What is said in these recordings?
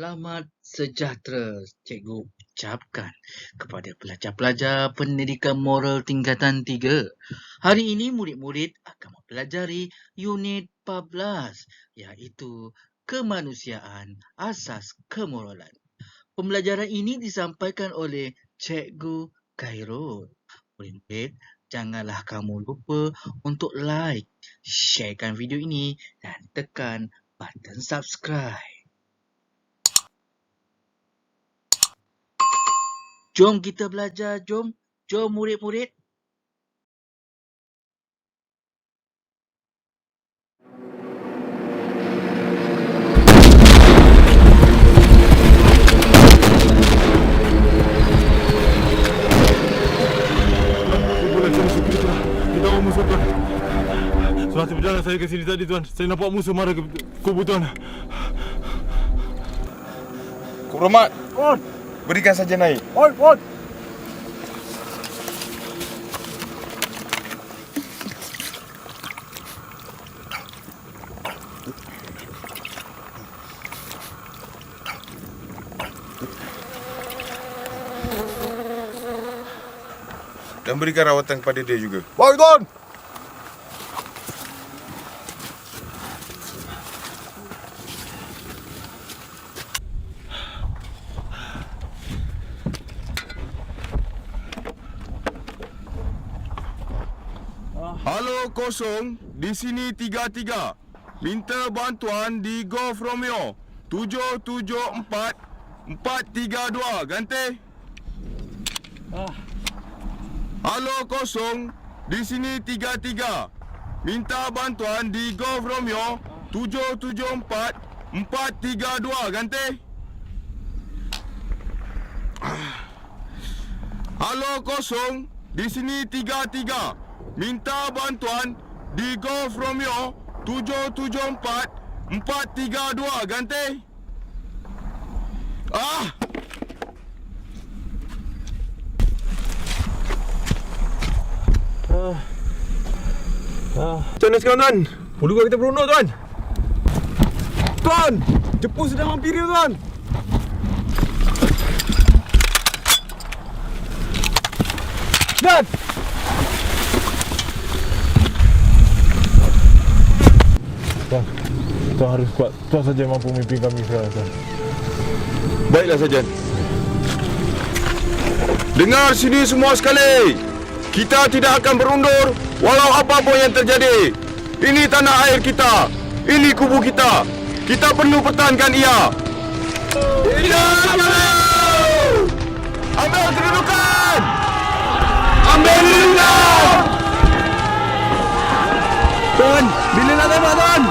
Selamat sejahtera Cikgu ucapkan kepada pelajar-pelajar pendidikan moral tingkatan 3. Hari ini murid-murid akan mempelajari unit 14 iaitu kemanusiaan asas kemoralan. Pembelajaran ini disampaikan oleh Cikgu Khairul. Murid-murid, janganlah kamu lupa untuk like, sharekan video ini dan tekan button subscribe. Jom kita belajar, jom murid-murid. Semasa berjalan saya ke sini tadi tuan, saya nampak musuh mara ke kubu tuan. Kub Rahmat, On, berikan saja naik. on. Dan berikan rawatan kepada dia juga. Baik tuan. Halo kosong, di sini 33. Minta bantuan di Golf Romeo 774 432. Ganti. Halo kosong, di sini 33. Minta bantuan di Golf Romeo 774 432. Ganti. Halo kosong, di sini 33. Minta bantuan di Golf Romeo 774 432. Ganti. Macam mana sekarang tuan? Perlu kita berundur tuan. Tuan, Jepun sedang hampiri tuan. Dan Tuan harus kuat. Tuan saja mampu memimpin kami sekarang tuan. Baiklah Sarjan. Dengar sini semua sekali. Kita tidak akan berundur walau apapun yang terjadi. Ini tanah air kita. Ini kubu kita. Kita perlu pertahankan ia. Tidak boleh! Ambil kedudukan! Ambil kedudukan! Tuan, bila nak tembak tuan?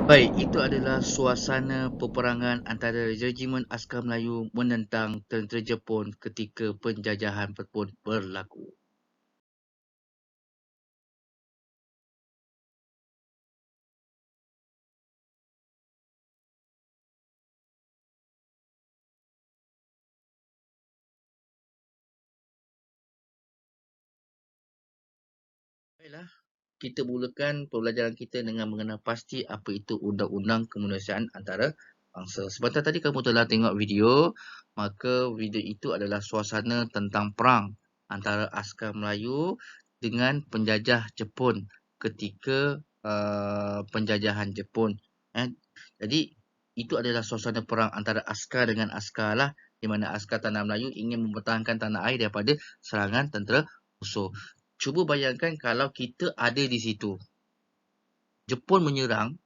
Baik, itu adalah suasana peperangan antara Regimen Askar Melayu menentang tentera Jepun ketika penjajahan pun berlaku. Baiklah, kita mulakan pembelajaran kita dengan mengenal pasti apa itu Undang-Undang Kemanusiaan Antarabangsa. Sebentar tadi kamu telah tengok video, maka video itu adalah suasana tentang perang antara askar Melayu dengan penjajah Jepun ketika penjajahan Jepun. Jadi, itu adalah suasana perang antara askar dengan askar lah, di mana askar tanah Melayu ingin mempertahankan tanah air daripada serangan tentera musuh. Cuba bayangkan kalau kita ada di situ. Jepun menyerang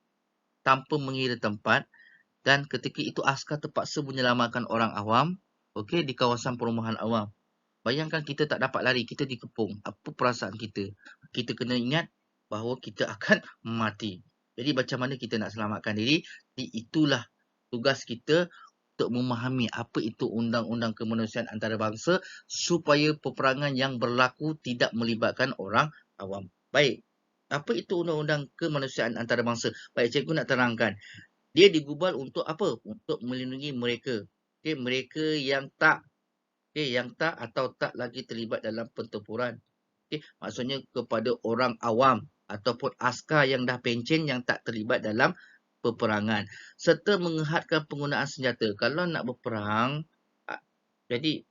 tanpa mengira tempat dan ketika itu askar terpaksa menyelamatkan orang awam, okey, di kawasan perumahan awam. Bayangkan kita tak dapat lari, kita dikepung. Apa perasaan kita? Kita kena ingat bahawa kita akan mati. Jadi macam mana kita nak selamatkan diri? Jadi itulah tugas kita untuk memahami apa itu Undang-Undang Kemanusiaan Antarabangsa supaya peperangan yang berlaku tidak melibatkan orang awam. Baik, apa itu Undang-Undang Kemanusiaan Antarabangsa? Baik, cikgu nak terangkan. Dia digubal untuk apa? Untuk melindungi mereka. Okey, mereka yang tak atau tak lagi terlibat dalam pertempuran. Okey, maksudnya kepada orang awam ataupun askar yang dah pencen yang tak terlibat dalam peperangan serta menghadkan penggunaan senjata. Kalau nak berperang, jadi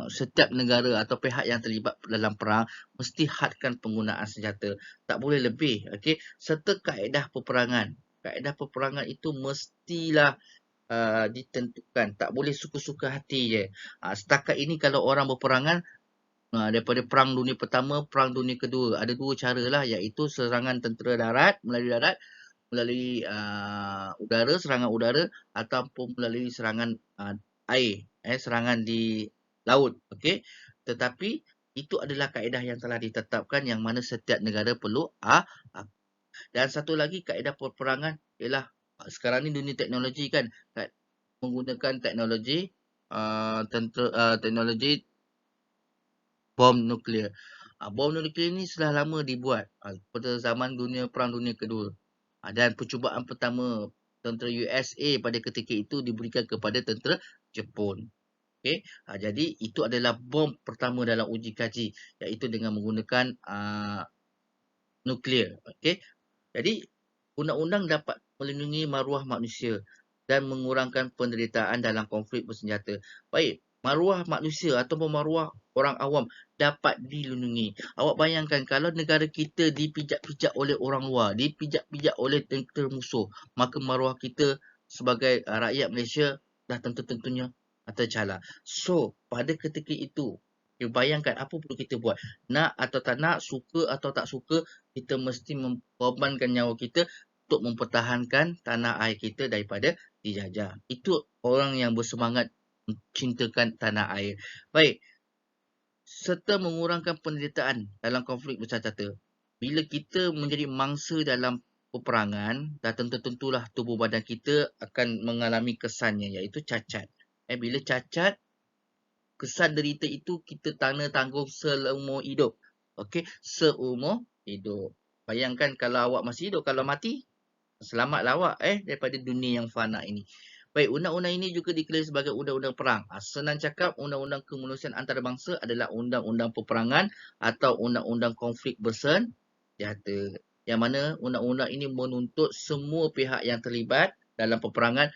setiap negara atau pihak yang terlibat dalam perang mesti hadkan penggunaan senjata. Tak boleh lebih. Okey, serta kaedah peperangan. Kaedah peperangan itu mestilah ditentukan. Tak boleh suka-suka hati je. Setakat ini kalau orang berperangan, daripada Perang Dunia Pertama, Perang Dunia Kedua, ada dua cara lah, iaitu serangan tentera darat, melalui udara, serangan udara, ataupun melalui serangan air, serangan di laut. Okey, tetapi itu adalah kaedah yang telah ditetapkan yang mana setiap negara perlu dan satu lagi kaedah peperangan ialah sekarang ni dunia teknologi kan, menggunakan teknologi teknologi bom nuklear. Bom nuklear ni sudah lama dibuat pada zaman Perang Dunia Kedua. Dan percubaan pertama tentera USA pada ketika itu diberikan kepada tentera Jepun. Okey, jadi itu adalah bom pertama dalam uji kaji, iaitu dengan menggunakan nuklear. Okey, jadi undang-undang dapat melindungi maruah manusia dan mengurangkan penderitaan dalam konflik bersenjata. Baik, maruah manusia ataupun maruah orang awam dapat dilindungi. Awak bayangkan kalau negara kita dipijak-pijak oleh orang luar, dipijak-pijak oleh tentera musuh, maka maruah kita sebagai rakyat Malaysia dah tentu-tentunya tercalar. So, pada ketika itu, bayangkan apa perlu kita buat. Nak atau tak nak, suka atau tak suka, kita mesti mengorbankan nyawa kita untuk mempertahankan tanah air kita daripada dijajah. Itu orang yang bersemangat mencintakan tanah air. Baik, serta mengurangkan penderitaan dalam konflik bersenjata. Bila kita menjadi mangsa dalam peperangan, dah tentu-tentulah tubuh badan kita akan mengalami kesannya, iaitu cacat. Bila cacat, kesan derita itu kita tanggung seumur hidup. Okey, seumur hidup. Bayangkan kalau awak masih hidup, kalau mati, selamatlah awak daripada dunia yang fana ini. Baik, undang-undang ini juga diklaim sebagai undang-undang perang. Senang cakap, undang-undang kemanusiaan antarabangsa adalah undang-undang peperangan atau undang-undang konflik bersenjata. Yang mana undang-undang ini menuntut semua pihak yang terlibat dalam peperangan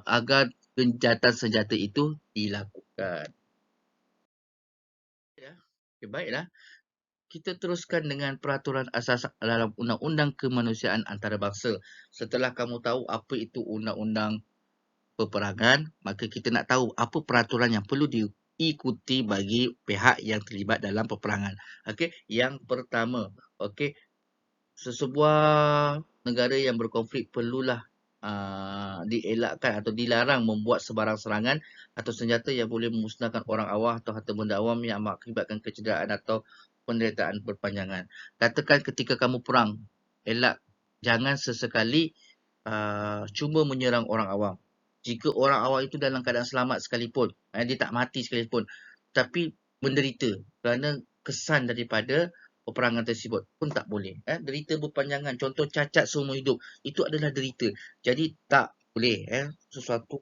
agar gencatan senjata itu dilakukan. Okay, baiklah. Kita teruskan dengan peraturan asas dalam undang-undang kemanusiaan antarabangsa. Setelah kamu tahu apa itu undang-undang peperangan, maka kita nak tahu apa peraturan yang perlu diikuti bagi pihak yang terlibat dalam peperangan. Okey, yang pertama, okey, sesebuah negara yang berkonflik perlulah dielakkan atau dilarang membuat sebarang serangan atau senjata yang boleh memusnahkan orang awam atau harta benda awam yang mengakibatkan kecederaan atau penderitaan berpanjangan. Katakan ketika kamu perang, jangan sesekali cuba menyerang orang awam. Jika orang awam itu dalam keadaan selamat sekalipun, dia tak mati sekalipun, tapi menderita kerana kesan daripada peperangan tersebut pun tak boleh. Derita berpanjangan, contoh cacat seumur hidup, itu adalah derita. Jadi tak boleh sesuatu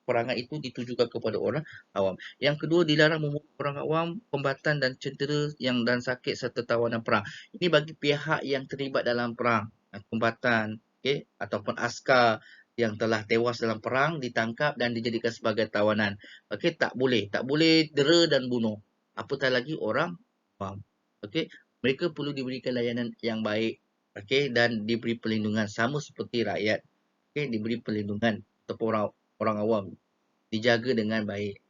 peperangan itu ditujukan kepada orang awam. Yang kedua, dilarang membunuh orang awam, kombatan dan cedera yang dan sakit serta tawanan perang. Ini bagi pihak yang terlibat dalam perang, kombatan, ataupun askar yang telah tewas dalam perang, ditangkap dan dijadikan sebagai tawanan. Tak boleh dera dan bunuh. Apatah lagi orang awam. Mereka perlu diberikan layanan yang baik, dan diberi perlindungan sama seperti rakyat. Diberi perlindungan ataupun orang awam dijaga dengan baik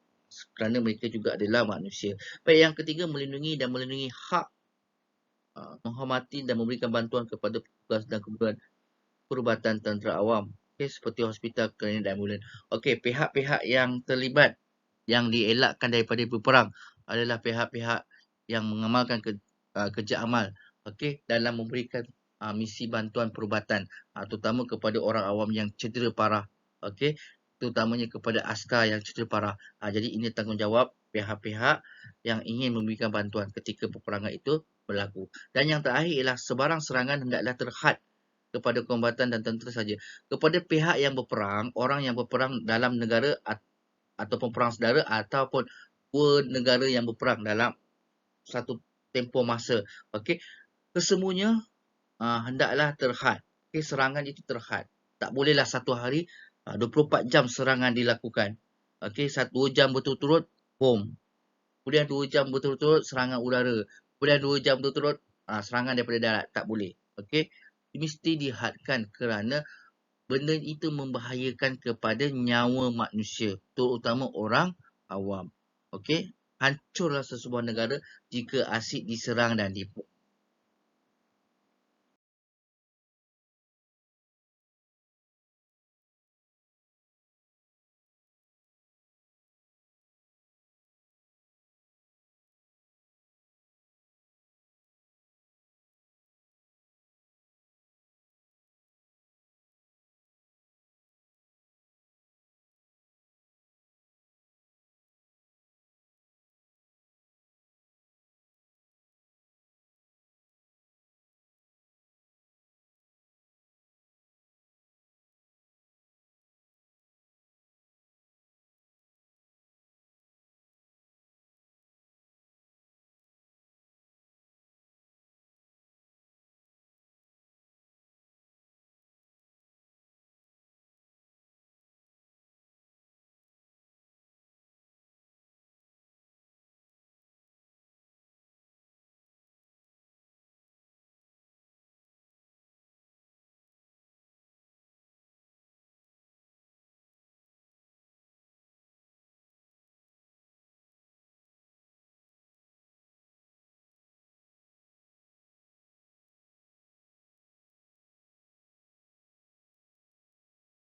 kerana mereka juga adalah manusia. Baik, yang ketiga, melindungi hak menghormati dan memberikan bantuan kepada petugas dan kemudahan perubatan tentera awam, seperti hospital, klinik dan ambulan. Pihak-pihak yang terlibat yang dielakkan daripada berperang adalah pihak-pihak yang mengamalkan kerja amal dalam memberikan misi bantuan perubatan, terutama kepada orang awam yang cedera parah, terutamanya kepada askar yang cedera parah. Jadi ini tanggungjawab pihak-pihak yang ingin memberikan bantuan ketika peperangan itu berlaku. Dan yang terakhir ialah sebarang serangan hendaklah terhad kepada kombatan dan tentera saja. Kepada pihak yang berperang, orang yang berperang dalam negara ataupun perang saudara ataupun dua negara yang berperang dalam satu tempoh masa. Okey, kesemuanya hendaklah terhad. Okey, serangan itu terhad. Tak bolehlah satu hari 24 jam serangan dilakukan. Okey, 2 jam berturut-turut bom. Kemudian 2 jam berturut-turut serangan udara. Kemudian 2 jam berturut-turut serangan daripada darat. Tak boleh. Okey, mesti dihadkan kerana benda itu membahayakan kepada nyawa manusia, terutama orang awam. Okey, hancurlah sesebuah negara jika asyik diserang dan dibom.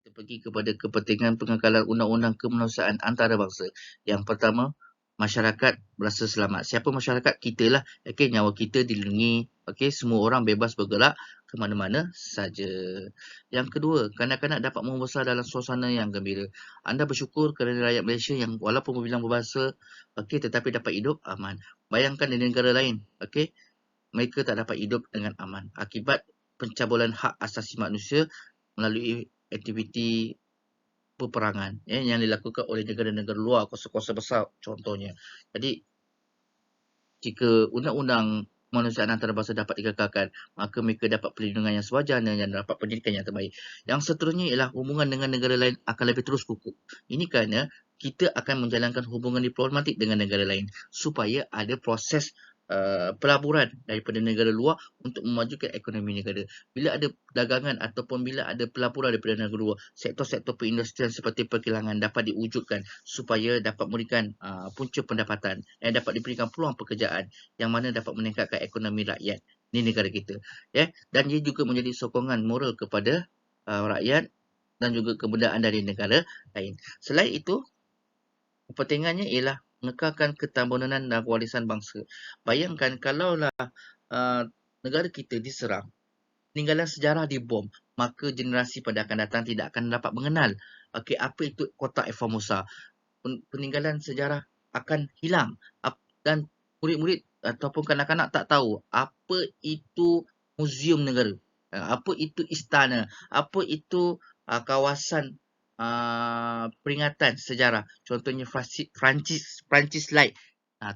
Kita pergi kepada kepentingan pengakalan undang-undang kemanusiaan antarabangsa. Yang pertama, masyarakat berasa selamat. Siapa masyarakat? Kita lah. Okey, nyawa kita dilindungi. Okey, semua orang bebas bergerak ke mana-mana saja. Yang kedua, kanak-kanak dapat membesar dalam suasana yang gembira. Anda bersyukur kerana rakyat Malaysia yang walaupun berbilang berbahasa, okey, tetapi dapat hidup aman. Bayangkan di negara lain, okey, mereka tak dapat hidup dengan aman akibat pencabulan hak asasi manusia melalui aktiviti peperangan yang dilakukan oleh negara-negara luar, kuasa-kuasa besar contohnya. Jadi, jika undang-undang kemanusiaan antarabangsa dapat dikekalkan, maka mereka dapat perlindungan yang sewajarnya dan dapat pendidikan yang terbaik. Yang seterusnya ialah hubungan dengan negara lain akan lebih terus kukuh. Ini kerana kita akan menjalankan hubungan diplomatik dengan negara lain supaya ada proses pelaburan daripada negara luar untuk memajukan ekonomi negara. Bila ada dagangan ataupun bila ada pelaburan daripada negara luar, sektor-sektor perindustrian seperti perkilangan dapat diwujudkan supaya dapat memberikan punca pendapatan dan dapat diberikan peluang pekerjaan yang mana dapat meningkatkan ekonomi rakyat di negara kita. Dan ia juga menjadi sokongan moral kepada rakyat dan juga kebudayaan dari negara lain. Selain itu, kepentingannya ialah mengekalkan ketambunan dan warisan bangsa. Bayangkan kalaulah negara kita diserang, peninggalan sejarah dibom, maka generasi pada akan datang tidak akan dapat mengenal apa itu Kota Formosa. Peninggalan sejarah akan hilang dan murid-murid ataupun kanak-kanak tak tahu apa itu muzium negara, apa itu istana, apa itu kawasan peringatan sejarah. Contohnya Francis Light,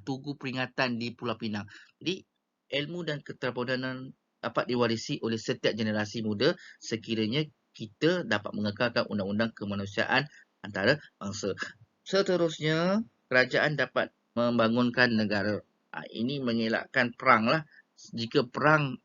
Tugu Peringatan di Pulau Pinang. Jadi, ilmu dan keteladanan dapat diwarisi oleh setiap generasi muda sekiranya kita dapat mengekalkan undang-undang kemanusiaan antarabangsa. Seterusnya, kerajaan dapat membangunkan negara. Ini mengelakkan perang lah. Jika perang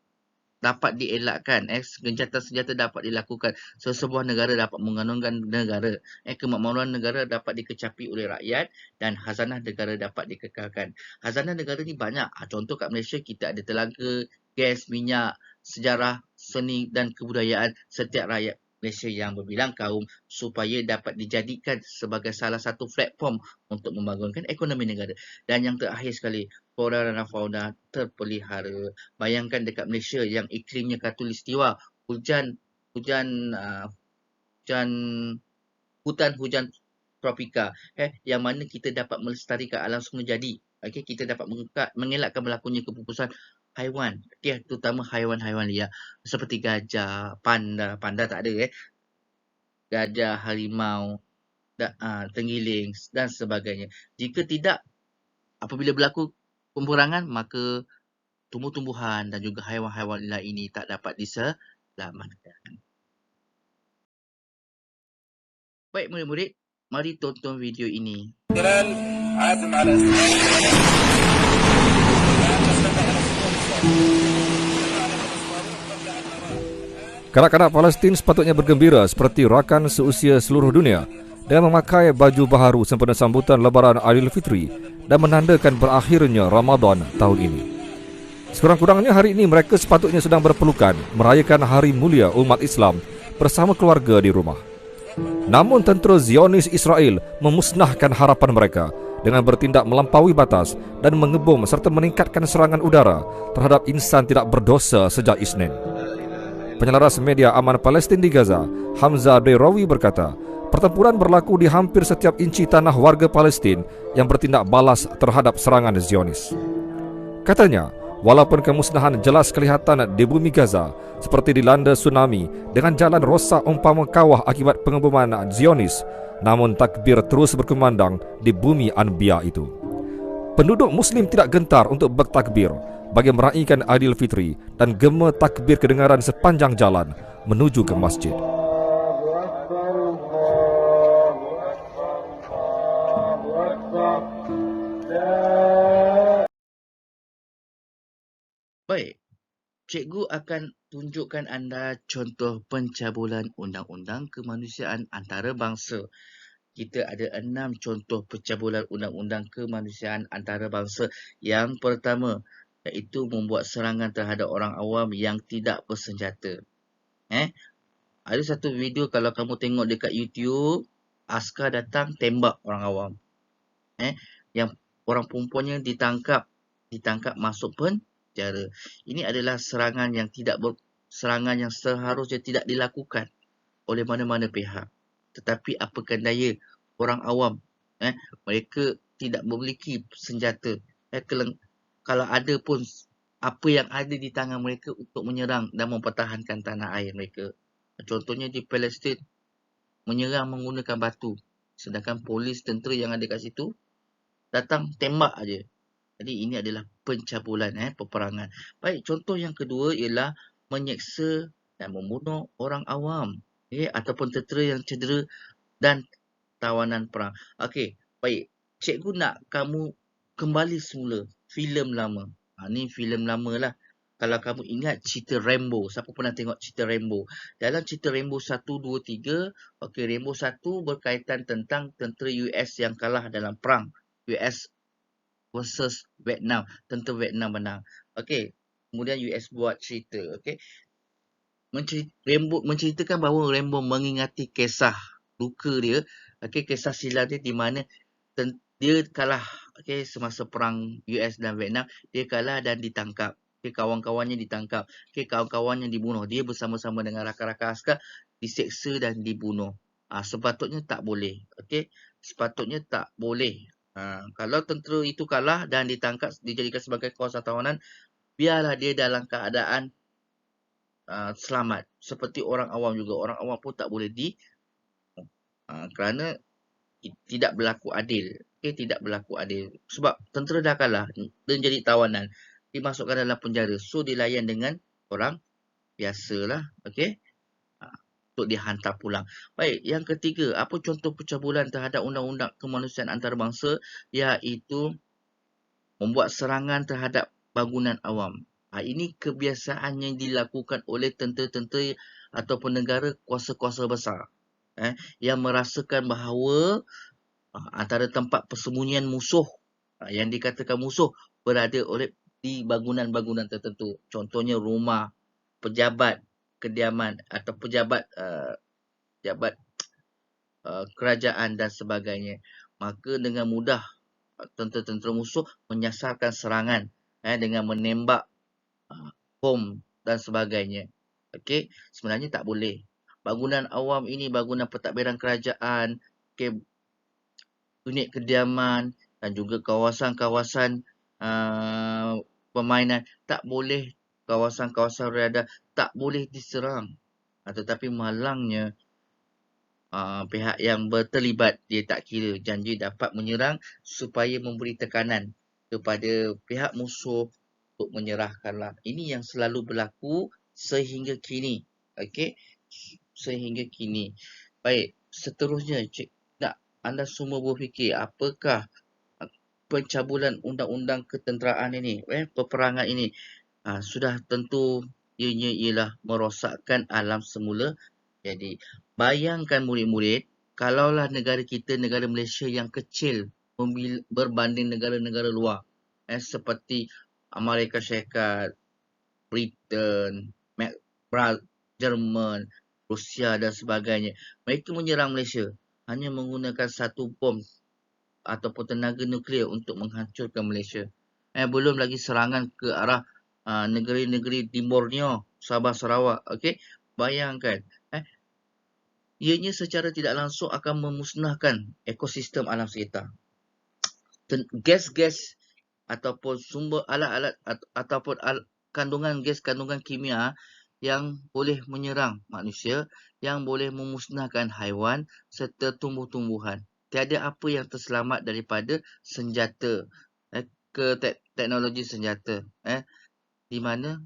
dapat dielakkan, gencatan senjata dapat dilakukan, sesebuah negara dapat menganunkan negara, kemakmuran negara dapat dikecapi oleh rakyat dan khazanah negara dapat dikekalkan. Khazanah negara ni banyak. Contoh kat Malaysia kita ada telaga, gas, minyak, sejarah, seni dan kebudayaan setiap rakyat Malaysia yang berbilang kaum supaya dapat dijadikan sebagai salah satu platform untuk membangunkan ekonomi negara. Dan yang terakhir sekali, flora dan fauna terpelihara. Bayangkan dekat Malaysia yang iklimnya khatulistiwa, hutan hujan tropika, yang mana kita dapat melestarikan alam semula jadi. Kita dapat mengelakkan berlakunya kepupusan haiwan, okey, terutama haiwan-haiwan liar seperti gajah, panda tak ada gajah, harimau, tenggiling dan sebagainya. Jika tidak, apabila berlaku pemburangan, maka tumbuh-tumbuhan dan juga haiwan-haiwan liar ini tak dapat diselamatkan. Baik murid-murid, mari tonton video ini. Kanak-kanak Palestin sepatutnya bergembira seperti rakan seusia seluruh dunia dengan memakai baju baharu sempena sambutan Lebaran Aidilfitri dan menandakan berakhirnya Ramadan tahun ini. Sekurang-kurangnya hari ini mereka sepatutnya sedang berpelukan merayakan hari mulia umat Islam bersama keluarga di rumah. Namun tentera Zionis Israel memusnahkan harapan mereka dengan bertindak melampaui batas dan mengebom serta meningkatkan serangan udara terhadap insan tidak berdosa sejak Isnin. Penyelaras media aman Palestin di Gaza, Hamzah Derawi berkata, pertempuran berlaku di hampir setiap inci tanah warga Palestin yang bertindak balas terhadap serangan Zionis. Katanya, walaupun kemusnahan jelas kelihatan di bumi Gaza seperti dilanda tsunami dengan jalan rosak umpama kawah akibat pengeboman Zionis, namun takbir terus berkumandang di bumi Anbiya itu. Penduduk Muslim tidak gentar untuk bertakbir bagi meraihkan Aidilfitri dan gema takbir kedengaran sepanjang jalan menuju ke masjid. Baik, cikgu akan tunjukkan anda contoh pencabulan undang-undang kemanusiaan antarabangsa. Kita ada 6 contoh pencabulan undang-undang kemanusiaan antarabangsa. Yang pertama, iaitu membuat serangan terhadap orang awam yang tidak bersenjata. Ada satu video kalau kamu tengok dekat YouTube, askar datang tembak orang awam. Yang orang perempuannya ditangkap masuk penjara. Ini adalah serangan yang seharusnya tidak dilakukan oleh mana-mana pihak. Tetapi apakan daya orang awam, mereka tidak memiliki senjata. Kalau ada pun, apa yang ada di tangan mereka untuk menyerang dan mempertahankan tanah air mereka. Contohnya di Palestin, menyerang menggunakan batu. Sedangkan polis, tentera yang ada kat situ, datang tembak aja. Jadi ini adalah pencabulan, peperangan. Baik, contoh yang kedua ialah menyeksa dan membunuh orang awam, ataupun tentera yang cedera dan tawanan perang. Okey, baik. Cikgu nak kamu kembali semula filem lama. Ni filem lama lah. Kalau kamu ingat cerita Rambo, siapa pernah tengok cerita Rambo? Dalam cerita Rambo 1, 2, 3, okey, Rambo 1 berkaitan tentang tentera US yang kalah dalam perang US versus Vietnam. Tentera Vietnam menang. Okey, kemudian US buat cerita, okey. Menceritakan bahawa Rambo mengingati kisah luka dia, okey, kisah silam dia di mana dia kalah, okey, semasa perang US dan Vietnam, dia kalah dan ditangkap. Okey, kawan-kawannya ditangkap. Okey, kawan-kawannya dibunuh. Dia bersama-sama dengan rakan-rakan askar diseksa dan dibunuh. Sepatutnya tak boleh. Okey, sepatutnya tak boleh. Kalau tentera itu kalah dan ditangkap, dijadikan sebagai kawasan tawanan, biarlah dia dalam keadaan selamat. Seperti orang awam juga. Orang awam pun tak boleh kerana tidak berlaku adil. Okay, tidak berlaku adil. Sebab tentera dah kalah dan jadi tawanan. Dimasukkan dalam penjara. So, dilayan dengan orang biasalah. Okay. Untuk dihantar pulang. Baik, yang ketiga. Apa contoh pencabulan terhadap undang-undang kemanusiaan antarabangsa? Iaitu membuat serangan terhadap bangunan awam. Ini kebiasaan yang dilakukan oleh tentera-tentera ataupun negara kuasa-kuasa besar. Yang merasakan bahawa antara tempat persembunyian musuh, yang dikatakan musuh, berada di bangunan-bangunan tertentu. Contohnya rumah, pejabat kediaman atau pejabat kerajaan dan sebagainya. Maka dengan mudah tentera-tentera musuh menyasarkan serangan dengan menembak bom dan sebagainya. Okey, sebenarnya tak boleh. Bangunan awam ini bangunan pentadbiran kerajaan, okey, unit kediaman dan juga kawasan-kawasan permainan, tak boleh kawasan-kawasan rada tak boleh diserang. Tetapi malangnya pihak yang terlibat dia tak kira janji dapat menyerang supaya memberi tekanan kepada pihak musuh untuk menyerahkanlah. Ini yang selalu berlaku sehingga kini. Okey, sehingga kini. Baik, seterusnya nak anda semua berfikir apakah pencabulan undang-undang ketenteraan ini, peperangan ini. Sudah tentu ianya ialah merosakkan alam semula. Jadi bayangkan murid-murid, kalaulah negara kita, negara Malaysia yang kecil berbanding negara-negara luar, seperti Amerika Syarikat, Britain, Jerman, Rusia dan sebagainya. Mereka menyerang Malaysia hanya menggunakan satu bom ataupun tenaga nuklear untuk menghancurkan Malaysia. Belum lagi serangan ke arah negeri-negeri di Borneo, Sabah, Sarawak. Okey, bayangkan. Ianya secara tidak langsung akan memusnahkan ekosistem alam sekitar. Gas-gas ataupun sumber alat-alat ataupun kandungan gas, kandungan kimia yang boleh menyerang manusia, yang boleh memusnahkan haiwan serta tumbuh-tumbuhan. Tiada apa yang terselamat daripada senjata, teknologi senjata, di mana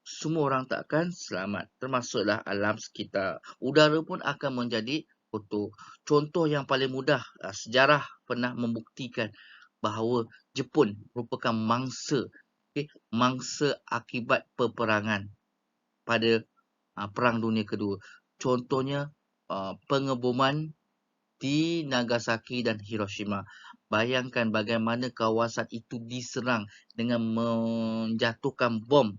semua orang takkan selamat, termasuklah alam sekitar. Udara pun akan menjadi kotor. Contoh yang paling mudah, sejarah pernah membuktikan bahawa Jepun merupakan mangsa, mangsa akibat peperangan pada Perang Dunia Kedua. Contohnya pengeboman di Nagasaki dan Hiroshima. Bayangkan bagaimana kawasan itu diserang dengan menjatuhkan bom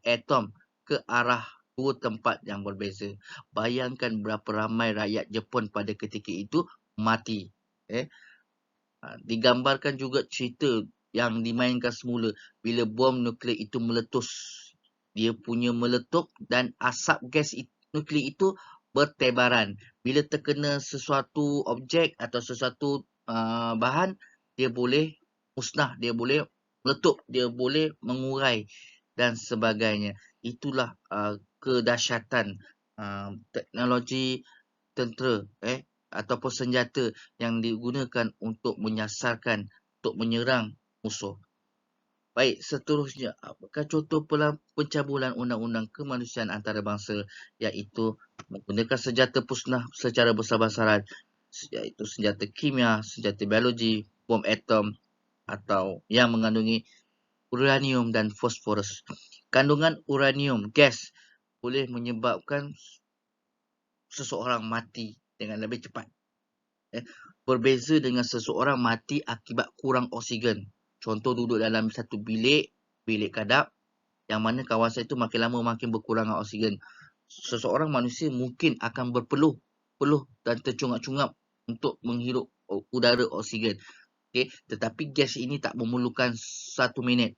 atom ke arah dua tempat yang berbeza. Bayangkan berapa ramai rakyat Jepun pada ketika itu mati. Digambarkan juga cerita yang dimainkan semula bila bom nuklear itu meletus. Dia punya meletup dan asap gas nuklear itu bertebaran. Bila terkena sesuatu objek atau sesuatu bahan, dia boleh musnah, dia boleh meletup, dia boleh mengurai dan sebagainya. Itulah kedahsyatan teknologi tentera ataupun senjata yang digunakan untuk menyasarkan, untuk menyerang musuh. Baik, seterusnya, apakah contoh pencabulan undang-undang kemanusiaan antarabangsa, iaitu menggunakan senjata musnah secara besar-besaran, iaitu senjata kimia, senjata biologi, bom atom atau yang mengandungi uranium dan fosforus. Kandungan uranium, gas, boleh menyebabkan seseorang mati dengan lebih cepat. Berbeza dengan seseorang mati akibat kurang oksigen. Contoh duduk dalam satu bilik kadap, yang mana kawasan itu makin lama makin berkurangan oksigen. Seseorang manusia mungkin akan berpeluh dan tercungap-cungap untuk menghirup udara oksigen. Tetapi gas ini tak memerlukan 1 minit.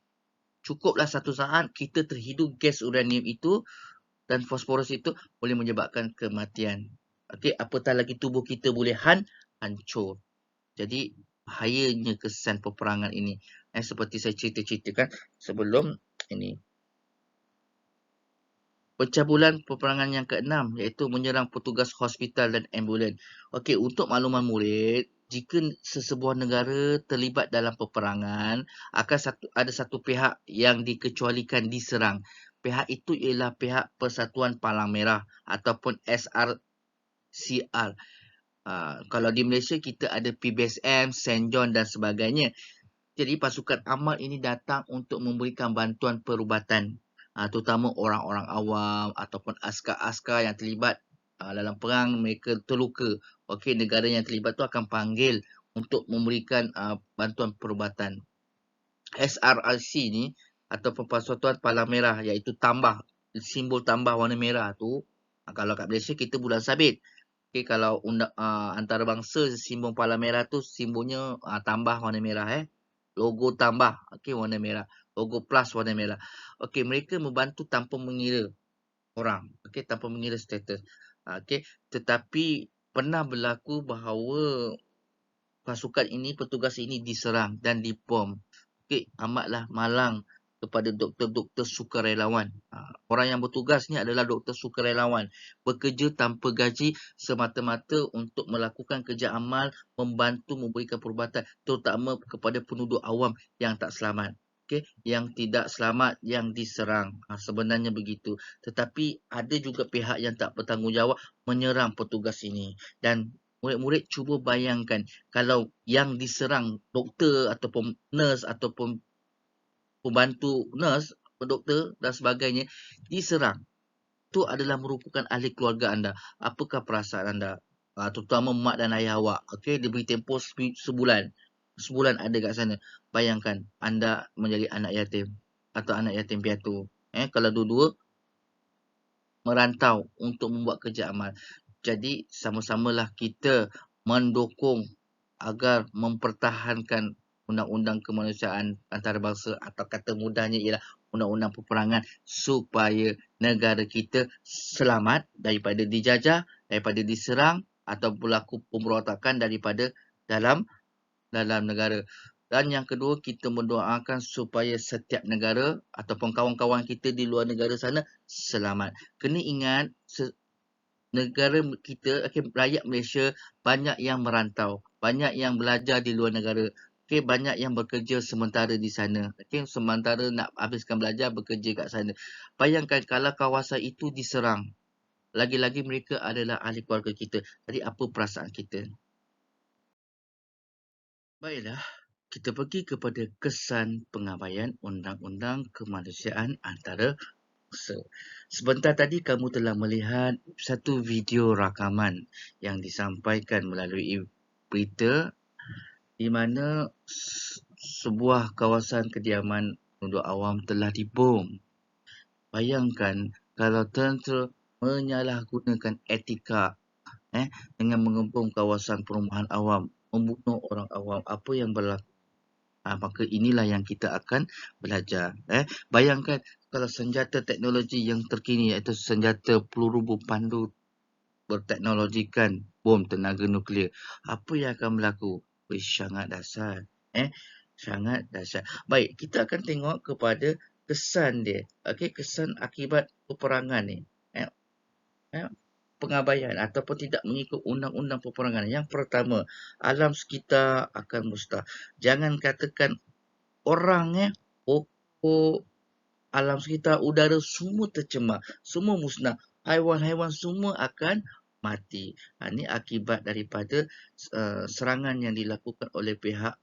Cukuplah 1 saat kita terhidup gas uranium itu dan fosforus itu boleh menyebabkan kematian. Apatah lagi tubuh kita boleh hancur. Jadi bahayanya kesan peperangan ini. Seperti saya ceritakan sebelum ini. Pencabulan peperangan yang ke-6 iaitu menyerang petugas hospital dan ambulan. Untuk makluman murid, jika sesebuah negara terlibat dalam peperangan, akan ada satu pihak yang dikecualikan diserang. Pihak itu ialah pihak Persatuan Palang Merah ataupun SRCR. Kalau di Malaysia kita ada PBSM, St. John dan sebagainya. Jadi pasukan amal ini datang untuk memberikan bantuan perubatan, terutama orang-orang awam ataupun askar-askar yang terlibat dalam perang, mereka terluka. Negara yang terlibat tu akan panggil untuk memberikan bantuan perubatan. SRRC ni ataupun Persatuan Palang Merah, iaitu simbol tambah warna merah tu. Kalau kat Malaysia kita bulan sabit. Kalau antarabangsa simbol Palang Merah tu simbolnya tambah warna merah. Logo tambah warna merah. Logo plus warna merah. Mereka membantu tanpa mengira orang. Tanpa mengira status. Tetapi pernah berlaku bahawa pasukan ini, petugas ini diserang dan dibom. Amatlah malang kepada doktor-doktor sukarelawan. Orang yang bertugas ni adalah doktor sukarelawan. Bekerja tanpa gaji semata-mata untuk melakukan kerja amal, membantu memberikan perubatan terutama kepada penduduk awam yang tak selamat. Okey, yang tidak selamat, yang diserang. Sebenarnya begitu. Tetapi ada juga pihak yang tak bertanggungjawab menyerang petugas ini. Dan murid-murid cuba bayangkan kalau yang diserang doktor ataupun nurse ataupun pembantu nurse, doktor dan sebagainya diserang. Itu adalah merupakan ahli keluarga anda. Apakah perasaan anda? Terutama mak dan ayah awak. Okey, diberi tempoh sebulan. Sebulan ada kat sana. Bayangkan anda menjadi anak yatim atau anak yatim piatu. Kalau dua-dua merantau untuk membuat kerja amal. Jadi sama-samalah kita mendukung agar mempertahankan undang-undang kemanusiaan antarabangsa atau kata mudahnya ialah undang-undang peperangan supaya negara kita selamat daripada dijajah, daripada diserang atau berlaku pemberontakan daripada dalam negara. Dan yang kedua, kita mendoakan supaya setiap negara ataupun kawan-kawan kita di luar negara sana selamat. Kena ingat negara kita, rakyat Malaysia banyak yang merantau, banyak yang belajar di luar negara. Banyak yang bekerja sementara di sana. Sementara nak habiskan belajar, bekerja kat sana. Bayangkan kalau kawasan itu diserang. Lagi-lagi mereka adalah ahli keluarga kita. Jadi apa perasaan kita? Baiklah, kita pergi kepada kesan pengabaian undang-undang kemanusiaan antarabangsa. Sebentar tadi kamu telah melihat satu video rakaman yang disampaikan melalui berita di mana sebuah kawasan kediaman penduduk awam telah dibom. Bayangkan kalau tentera menyalahgunakan etika dengan mengebom kawasan perumahan awam, membunuh orang awam, apa yang berlaku? Maka inilah yang kita akan belajar. Bayangkan kalau senjata teknologi yang terkini iaitu senjata peluru berpandu berteknologikan bom tenaga nuklear, apa yang akan berlaku? Sangat dahsyat. Sangat dahsyat. Baik, kita akan tengok kepada kesan dia. Kesan akibat peperangan ni. Pengabaian ataupun tidak mengikut undang-undang peperangan. Yang pertama, alam sekitar akan musnah. Jangan katakan orang pokok, alam sekitar, udara semua tercemar, semua musnah. Haiwan-haiwan semua akan mati. Ini akibat daripada serangan yang dilakukan oleh pihak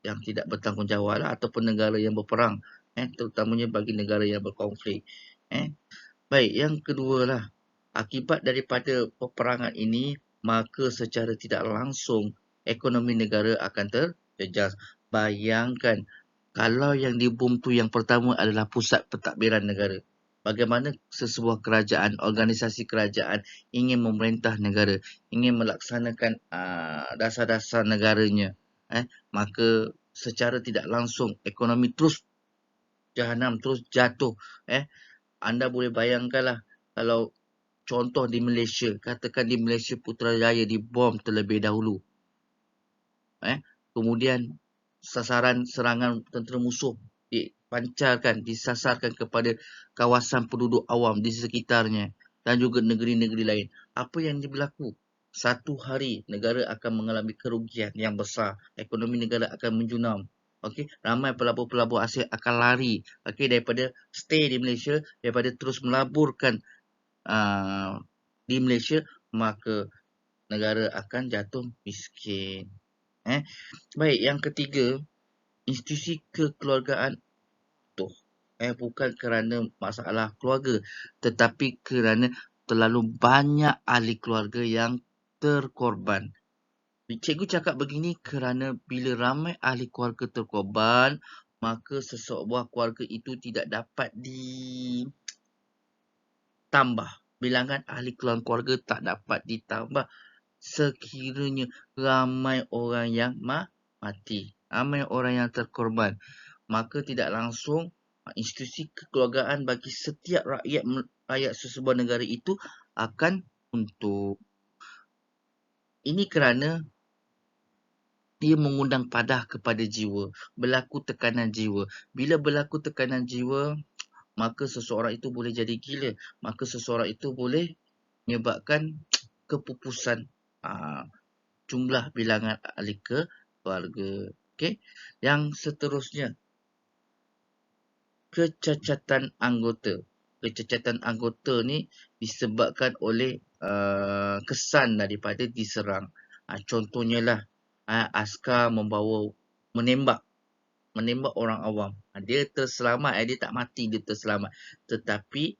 yang tidak bertanggungjawab ataupun negara yang berperang, terutamanya bagi negara yang berkonflik. Baik, yang kedua lah, akibat daripada peperangan ini, maka secara tidak langsung ekonomi negara akan terjejas. Bayangkan kalau yang dibom tu yang pertama adalah pusat pentadbiran negara. Bagaimana sesebuah kerajaan, organisasi kerajaan ingin memerintah negara, ingin melaksanakan dasar-dasar negaranya, maka secara tidak langsung ekonomi terus jahanam, terus jatuh. Anda boleh bayangkanlah kalau contoh di Malaysia, katakan di Malaysia Putrajaya dibom terlebih dahulu. Kemudian sasaran serangan tentera musuh dipancarkan, disasarkan kepada kawasan penduduk awam di sekitarnya dan juga negeri-negeri lain. Apa yang berlaku? Satu hari negara akan mengalami kerugian yang besar. Ekonomi negara akan menjunam. Ramai pelabur-pelabur asing akan lari daripada stay di Malaysia, daripada terus melaburkan di Malaysia, maka negara akan jatuh miskin. Baik, yang ketiga, institusi kekeluargaan bukan kerana masalah keluarga, tetapi kerana terlalu banyak ahli keluarga yang terkorban. Cikgu cakap begini kerana bila ramai ahli keluarga terkorban, maka sesebuah keluarga itu tidak dapat ditambah. Bilangan ahli keluarga tak dapat ditambah sekiranya ramai orang yang mati, ramai orang yang terkorban. Maka tidak langsung institusi kekeluargaan bagi setiap rakyat sesebuah negara itu akan runtuh. Ini kerana dia mengundang padah kepada jiwa, berlaku tekanan jiwa. Bila berlaku tekanan jiwa, maka seseorang itu boleh jadi gila. Maka seseorang itu boleh menyebabkan kepupusan jumlah bilangan ahli keluarga. Okey. Yang seterusnya, kecacatan anggota. Kecacatan anggota ni disebabkan oleh kesan daripada diserang. Contohnya lah, askar menembak orang awam. Dia terselamat, dia tak mati, dia terselamat. Tetapi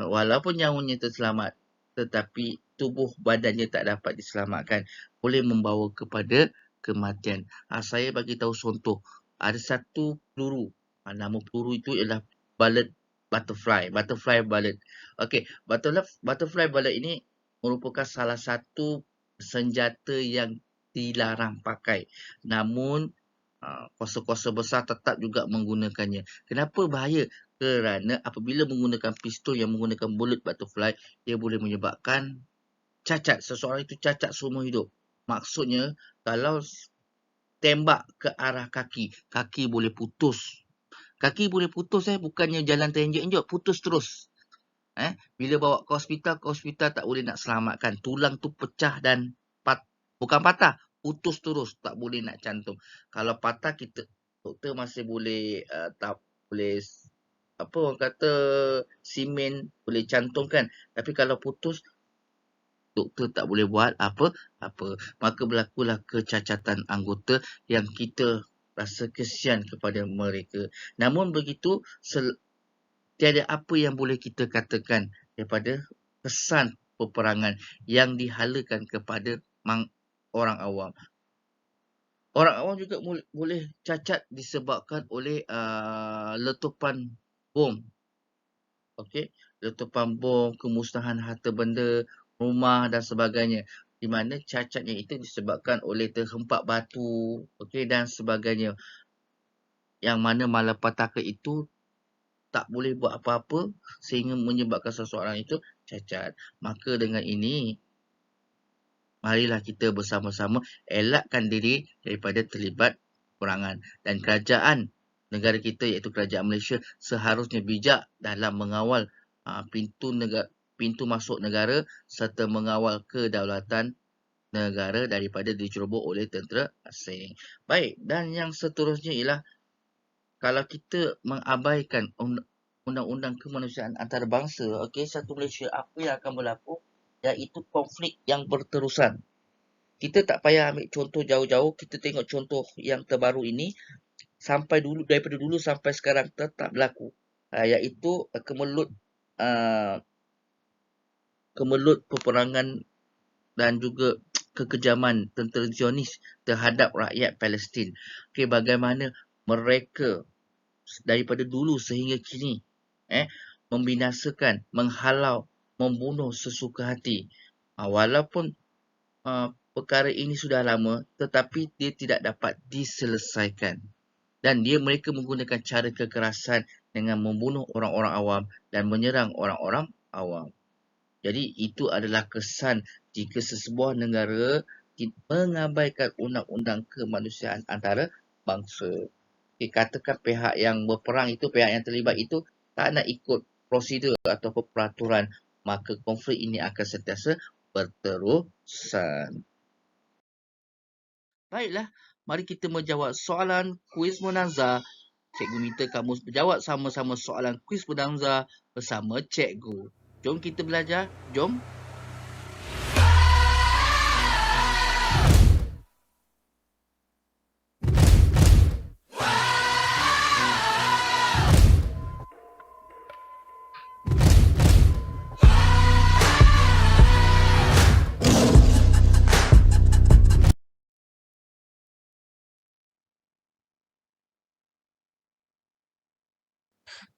walaupun nyawanya terselamat, tetapi tubuh badannya tak dapat diselamatkan, boleh membawa kepada kematian. Saya bagi tahu contoh. Ada satu peluru. Nama peluru itu ialah bullet butterfly bullet. Okey, butterfly bullet ini merupakan salah satu senjata yang dilarang pakai. Namun kuasa-kuasa besar tetap juga menggunakannya. Kenapa bahaya? Kerana apabila menggunakan pistol yang menggunakan bullet butterfly, dia boleh menyebabkan cacat. Seseorang itu cacat seumur hidup. Maksudnya, kalau tembak ke arah kaki, kaki boleh putus. Kaki boleh putus, bukannya jalan terenjok-enjok, putus terus. Bila bawa ke hospital tak boleh nak selamatkan. Tulang tu pecah dan bukan patah, putus terus, tak boleh nak cantum. Kalau patah, doktor masih boleh tak boleh orang kata simen boleh cantumkan. Tapi kalau putus, doktor tak boleh buat apa-apa. Maka berlakulah kecacatan anggota yang kita rasa kesian kepada mereka. Namun begitu, tiada apa yang boleh kita katakan daripada kesan peperangan yang dihalakan kepada orang awam. Orang awam juga boleh cacat disebabkan oleh letupan bom. Okey, letupan bom, kemusnahan harta benda, rumah dan sebagainya. Di mana cacatnya itu disebabkan oleh terhempak batu, okey, dan sebagainya. Yang mana malapetaka itu tak boleh buat apa-apa sehingga menyebabkan seseorang itu cacat. Maka dengan ini, marilah kita bersama-sama elakkan diri daripada terlibat peperangan. Dan kerajaan negara kita iaitu kerajaan Malaysia seharusnya bijak dalam mengawal pintu masuk negara serta mengawal kedaulatan negara daripada diceroboh oleh tentera asing. Baik, dan yang seterusnya ialah kalau kita mengabaikan undang-undang kemanusiaan antarabangsa, okey, satu Malaysia, apa yang akan berlaku? Iaitu konflik yang berterusan. Kita tak payah ambil contoh jauh-jauh, kita tengok contoh yang terbaru ini, daripada dulu sampai sekarang tetap berlaku. Iaitu kemelut peperangan dan juga kekejaman tentera Zionis terhadap rakyat Palestin. Okey, bagaimana mereka daripada dulu sehingga kini membinasakan, menghalau, membunuh sesuka hati. Walaupun perkara ini sudah lama, tetapi dia tidak dapat diselesaikan. Dan mereka menggunakan cara kekerasan dengan membunuh orang-orang awam dan menyerang orang-orang awam. Jadi itu adalah kesan jika sesebuah negara mengabaikan undang-undang kemanusiaan antarabangsa. Katakan pihak yang berperang itu, pihak yang terlibat itu tak nak ikut prosedur atau peraturan, maka konflik ini akan sentiasa berterusan. Baiklah, mari kita menjawab soalan kuis Bonanza. Cikgu minta kamu menjawab sama-sama soalan kuis Bonanza bersama cikgu. Jom kita belajar, jom.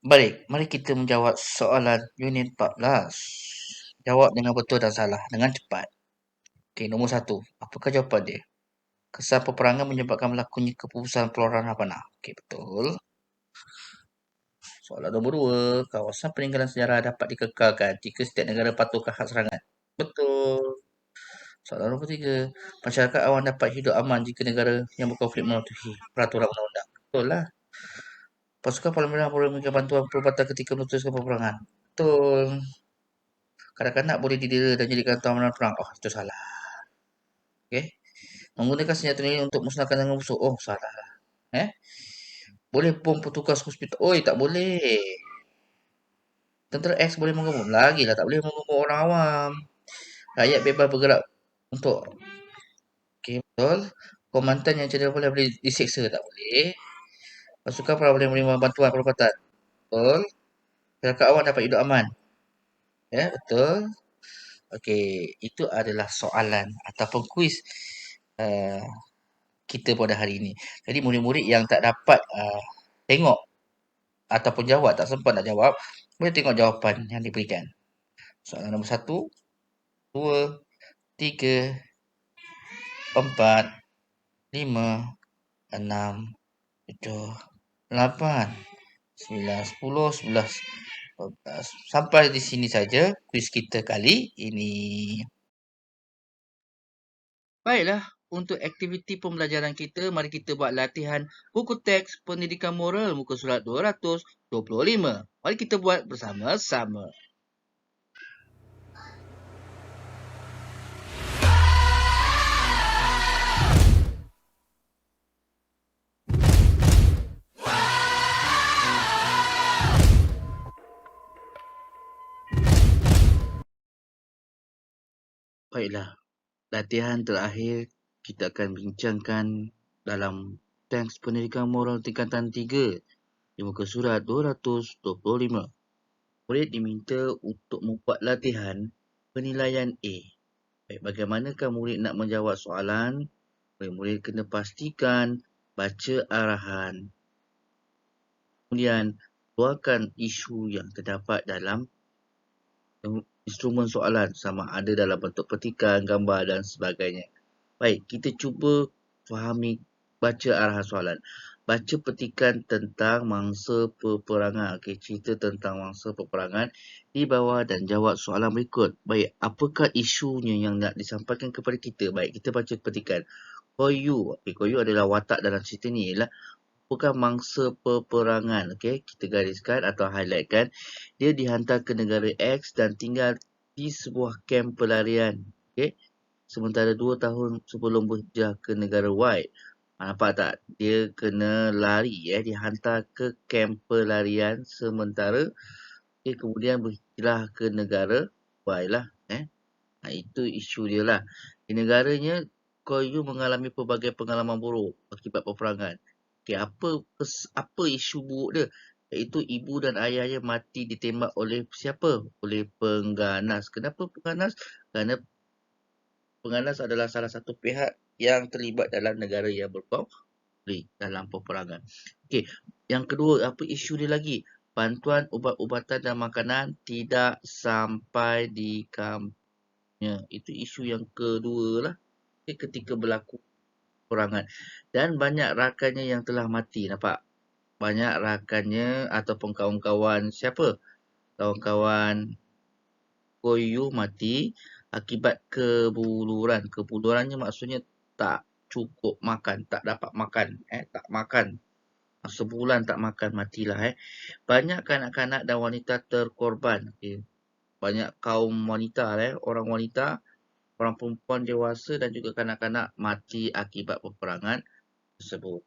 Baik, mari kita menjawab soalan unit 14. Jawab dengan betul dan salah, dengan cepat. Okey, nombor 1. Apakah jawapan dia? Kesan peperangan menyebabkan berlakunya keputusan peluruhan panah. Okey, betul. Soalan nombor 2. Kawasan peninggalan sejarah dapat dikekalkan jika setiap negara patuh ke had serangan. Betul. Soalan nombor 3. Masyarakat awam dapat hidup aman jika negara yang berkonflik mematuhi peraturan undang-undang. Betul lah. Pasukan Parlimen boleh memberikan bantuan perubatan ketika memutuskan peperangan. Betul. Kanak-kanak boleh didera dan jadikan tawanan perang. Oh, itu salah. Okey. Menggunakan senjata ini untuk musnahkan dengan musuh. Oh, salah. Boleh bom petugas hospital. Oi, tak boleh. Tentera X boleh mengebom. Lagilah tak boleh mengebom orang awam. Rakyat bebas bergerak untuk. Okey, betul. Komandan yang cedera boleh disiksa. Tak boleh. Pasukan boleh menerima bantuan perubatan. Betul. Masyarakat awam dapat hidup aman. Ya, betul. Okey, itu adalah soalan ataupun kuis kita pada hari ini. Jadi murid-murid yang tak dapat tengok ataupun jawab, tak sempat nak jawab, boleh tengok jawapan yang diberikan. Soalan nombor 1, 2, 3, 4, 5, 6, 7, 8, 9, 10, 11, 12. Sampai di sini saja kuis kita kali ini. Baiklah, untuk aktiviti pembelajaran kita, mari kita buat latihan buku teks pendidikan moral muka surat 225. Mari kita buat bersama-sama. Baiklah, latihan terakhir kita akan bincangkan dalam teks pendidikan moral tingkatan 3 di muka surat 225. Murid diminta untuk membuat latihan penilaian A. Baik, bagaimanakah murid nak menjawab soalan? Murid kena pastikan baca arahan. Kemudian, keluarkan isu yang terdapat dalam instrumen soalan sama ada dalam bentuk petikan, gambar dan sebagainya. Baik, kita cuba fahami baca arahan soalan. Baca petikan tentang mangsa peperangan. Okey, cerita tentang mangsa peperangan di bawah dan jawab soalan berikut. Baik, apakah isunya yang nak disampaikan kepada kita? Baik, kita baca petikan. Koyu. Okey, koyu adalah watak dalam cerita ni ialah bukan mangsa peperangan. Okey, kita gariskan atau highlightkan. Dia dihantar ke negara X dan tinggal di sebuah kamp pelarian. Okey. Sementara 2 tahun sebelum berhijrah ke negara Y. Nampak tak? Dia kena lari, dihantar ke kamp pelarian sementara dia kemudian berhijrah ke negara Y lah. Itu isu dia lah. Di negaranya, Koyu mengalami pelbagai pengalaman buruk akibat peperangan. Okay, apa isu buruk dia? Iaitu ibu dan ayahnya mati ditembak oleh siapa? Oleh pengganas. Kenapa pengganas? Kerana pengganas adalah salah satu pihak yang terlibat dalam negara yang berkonflik dalam peperangan. Okey, yang kedua, apa isu dia lagi? Bantuan ubat-ubatan dan makanan tidak sampai di kampnya. Itu isu yang kedua lah. Ketika berlaku peperangan. Dan banyak rakannya yang telah mati. Nampak? Banyak rakannya ataupun kawan-kawan siapa? Kawan-kawan Koyu mati akibat kebuluran. Kebulurannya maksudnya tak cukup makan, tak dapat makan, tak makan. Sebulan tak makan, matilah. Banyak kanak-kanak dan wanita terkorban. Banyak kaum wanita, orang wanita, orang perempuan dewasa dan juga kanak-kanak mati akibat peperangan tersebut.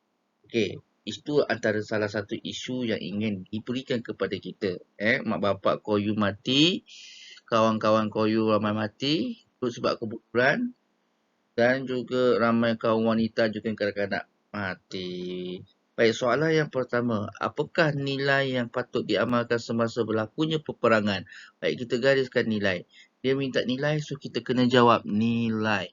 Okey, itu antara salah satu isu yang ingin diberikan kepada kita. Mak bapak Koyu mati, kawan-kawan Koyu ramai mati sebab kebuluran dan juga ramai kaum wanita juga kanak-kanak mati. Baik, soalan yang pertama, apakah nilai yang patut diamalkan semasa berlakunya peperangan? Baik, kita gariskan nilai. Dia minta nilai, so kita kena jawab nilai.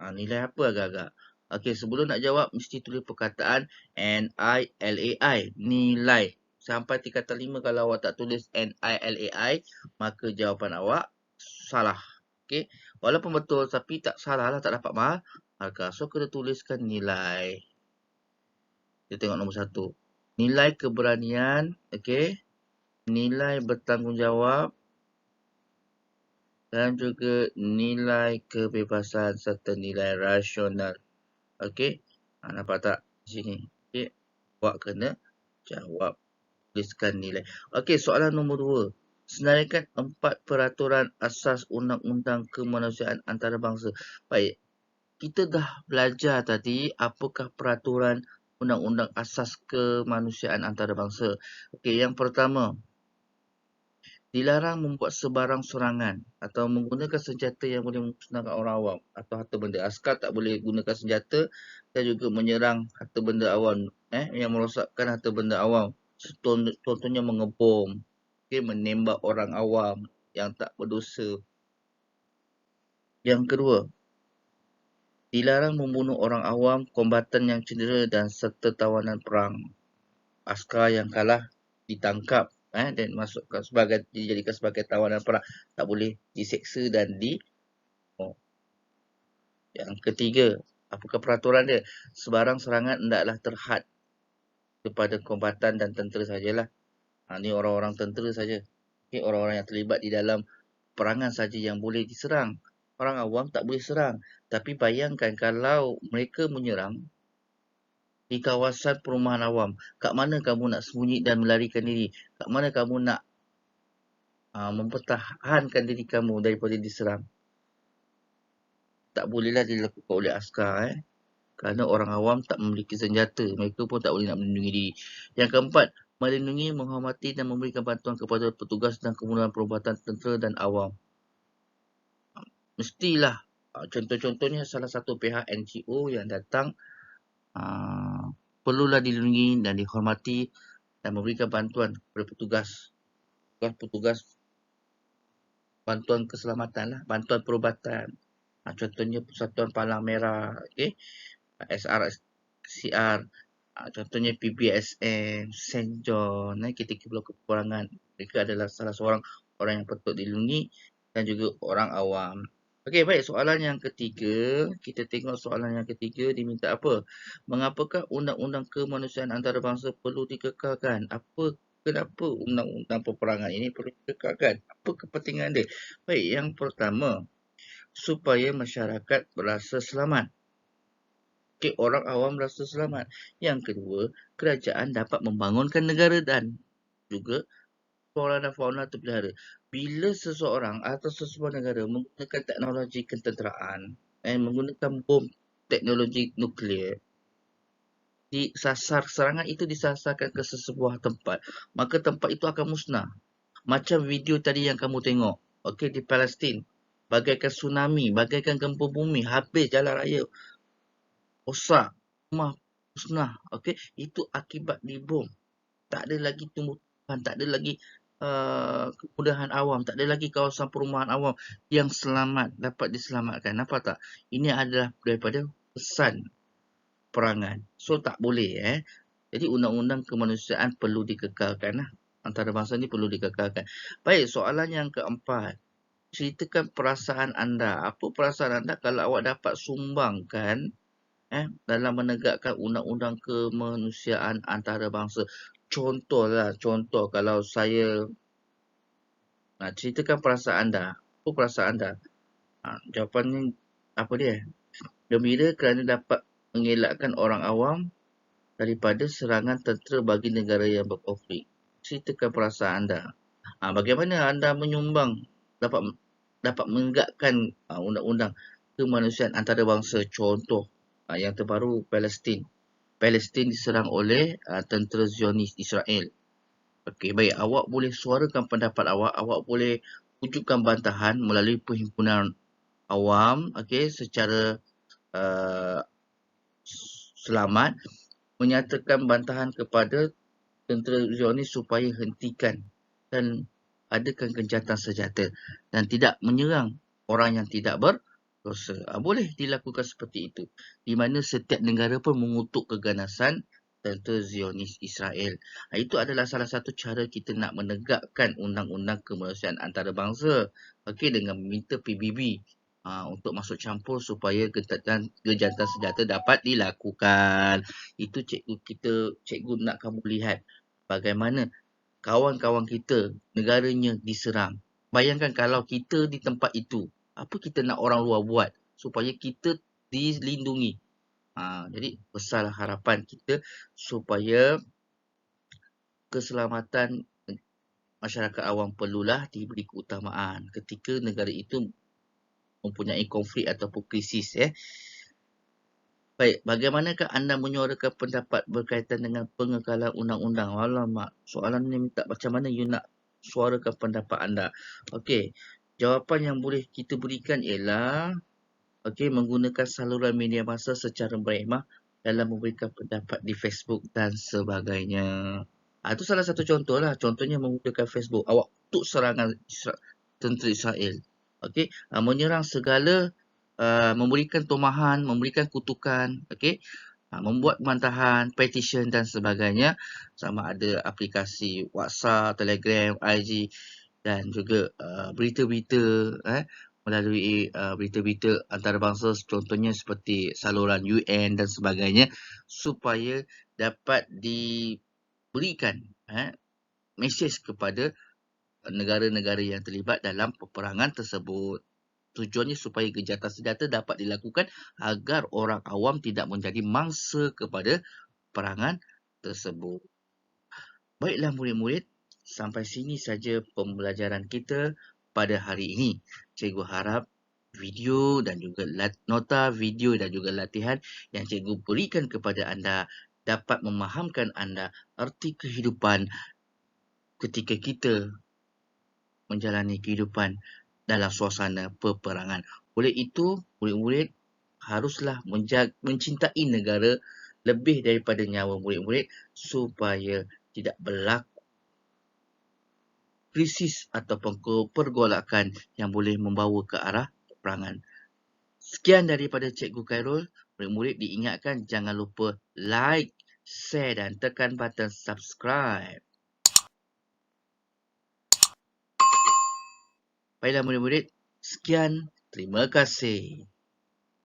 Nilai apa agak-agak? Okey, sebelum nak jawab, mesti tulis perkataan NILAI, nilai. Sampai tingkatan 5 kalau awak tak tulis NILAI, maka jawapan awak salah. Okey, walaupun betul tapi tak salah lah, tak dapat markah. So, kena tuliskan nilai. Kita tengok nombor 1. Nilai keberanian, okey. Nilai bertanggungjawab. dan juga nilai kebebasan serta nilai rasional. Okey, nampak tak di sini? Okey, awak kena jawab, tuliskan nilai. Okey, soalan nombor 2. Senaraikan 4 peraturan asas undang-undang kemanusiaan antarabangsa. Baik, kita dah belajar tadi apakah peraturan undang-undang asas kemanusiaan antarabangsa. Okey, yang pertama, dilarang membuat sebarang serangan atau menggunakan senjata yang boleh memusnahkan orang awam atau harta benda. Askar tak boleh gunakan senjata dan juga menyerang harta benda awam yang merosakkan harta benda awam. Contohnya mengebom, menembak orang awam yang tak berdosa. Yang kedua, dilarang membunuh orang awam, kombatan yang cedera dan serta tawanan perang. Askar yang kalah ditangkap dan dijadikan sebagai tawanan perang, tak boleh diseksa dan Yang ketiga, apakah peraturan dia? Sebarang serangan hendaklah terhad kepada kombatan dan tentera sajalah. Ini orang-orang tentera saja. Orang-orang yang terlibat di dalam perangan saja yang boleh diserang. Orang awam tak boleh serang. Tapi bayangkan kalau mereka menyerang di kawasan perumahan awam, kat mana kamu nak sembunyi dan melarikan diri? Kat mana kamu nak mempertahankan diri kamu daripada diserang? Tak bolehlah dilakukan oleh askar kerana orang awam tak memiliki senjata. Mereka pun tak boleh nak melindungi diri. Yang keempat, melindungi, menghormati dan memberikan bantuan kepada petugas dan kemudahan perubatan tentera dan awam. Mestilah, contoh-contohnya salah satu pihak NGO yang datang perlulah dilindungi dan dihormati dan memberikan bantuan kepada petugas bantuan keselamatan lah, bantuan perubatan. Contohnya Persatuan Palang Merah, SRCR, contohnya PBSM, St. John, ketika berlaku peperangan. Mereka adalah salah seorang orang yang patut dilindungi dan juga orang awam. Okey, baik. Soalan yang ketiga. Kita tengok soalan yang ketiga diminta apa? Mengapakah undang-undang kemanusiaan antarabangsa perlu dikekalkan? Kenapa undang-undang peperangan ini perlu dikekalkan? Apa kepentingan dia? Baik, yang pertama, supaya masyarakat berasa selamat. Orang awam rasa selamat. Yang kedua, kerajaan dapat membangunkan negara dan juga flora dan fauna terpelihara. Bila seseorang atau sesebuah negara menggunakan teknologi ketenteraan menggunakan bom teknologi nuklear, serangan itu disasarkan ke sesebuah tempat, maka tempat itu akan musnah. Macam video tadi yang kamu tengok, di Palestin, bagaikan tsunami, bagaikan gempa bumi, habis jalan raya, rosak, rumah musnah. Itu akibat dibom. Tak ada lagi tumbuhan, tak ada lagi kemudahan awam, tak ada lagi kawasan perumahan awam yang selamat, dapat diselamatkan. Nampak tak? Ini adalah daripada pesan perangan. So tak boleh. Jadi undang-undang kemanusiaan perlu dikekalkan. Antarabangsa ni perlu dikekalkan. Baik, soalan yang keempat. Ceritakan perasaan anda. Apa perasaan anda kalau awak dapat sumbangkan dalam menegakkan undang-undang kemanusiaan antarabangsa? Contoh kalau saya ceritakan perasaan anda. Apa perasaan anda? Jawapannya apa dia? Gembira kerana dapat mengelakkan orang awam daripada serangan tentera bagi negara yang berkonflik. Ceritakan perasaan anda. Bagaimana anda menyumbang dapat menegakkan undang-undang kemanusiaan antarabangsa? Contoh yang terbaru, Palestin. Palestin diserang oleh tentera Zionis Israel. Baik, awak boleh suarakan pendapat awak boleh wujudkan bantahan melalui perhimpunan awam, secara selamat, menyatakan bantahan kepada tentera Zionis supaya hentikan dan adakan gencatan senjata dan tidak menyerang orang yang tidak berdosa. Boleh dilakukan seperti itu, di mana setiap negara pun mengutuk keganasan tentera Zionis Israel. Itu adalah salah satu cara kita nak menegakkan undang-undang kemanusiaan antarabangsa, dengan meminta PBB untuk masuk campur supaya gencatan senjata dapat dilakukan. Itu cikgu nak kamu lihat bagaimana kawan-kawan kita, negaranya diserang. Bayangkan kalau kita di tempat itu, apa kita nak orang luar buat supaya kita dilindungi. Jadi besarlah harapan kita supaya keselamatan masyarakat awam perlulah diberi keutamaan ketika negara itu mempunyai konflik ataupun krisis. Baik, bagaimanakah anda menyuarakan pendapat berkaitan dengan pengekalan undang-undang? Alamak, soalan ni minta macam mana you nak suarakan pendapat anda. Okey, jawapan yang boleh kita berikan ialah menggunakan saluran media massa secara berhemah dalam memberikan pendapat di Facebook dan sebagainya. Itu salah satu contoh lah. Contohnya menggunakan Facebook. Awak tuk serangan tentera Israel. Menyerang segala, memberikan tomahan, memberikan kutukan, membuat bantahan, petition dan sebagainya. Sama ada aplikasi WhatsApp, Telegram, IG dan juga berita-berita melalui berita-berita antarabangsa, contohnya seperti saluran UN dan sebagainya, supaya dapat diberikan mesej kepada negara-negara yang terlibat dalam peperangan tersebut. Tujuannya supaya gencatan senjata dapat dilakukan agar orang awam tidak menjadi mangsa kepada peperangan tersebut. Baiklah murid-murid, sampai sini saja pembelajaran kita pada hari ini. Cikgu harap video dan juga nota video dan juga latihan yang cikgu berikan kepada anda dapat memahamkan anda erti kehidupan ketika kita menjalani kehidupan dalam suasana peperangan. Oleh itu, murid-murid haruslah mencintai negara lebih daripada nyawa murid-murid supaya tidak berlaku krisis ataupun pergolakan yang boleh membawa ke arah peperangan. Sekian daripada Cikgu Khairul. Murid-murid diingatkan jangan lupa like, share dan tekan button subscribe. Baiklah murid-murid, sekian. Terima kasih.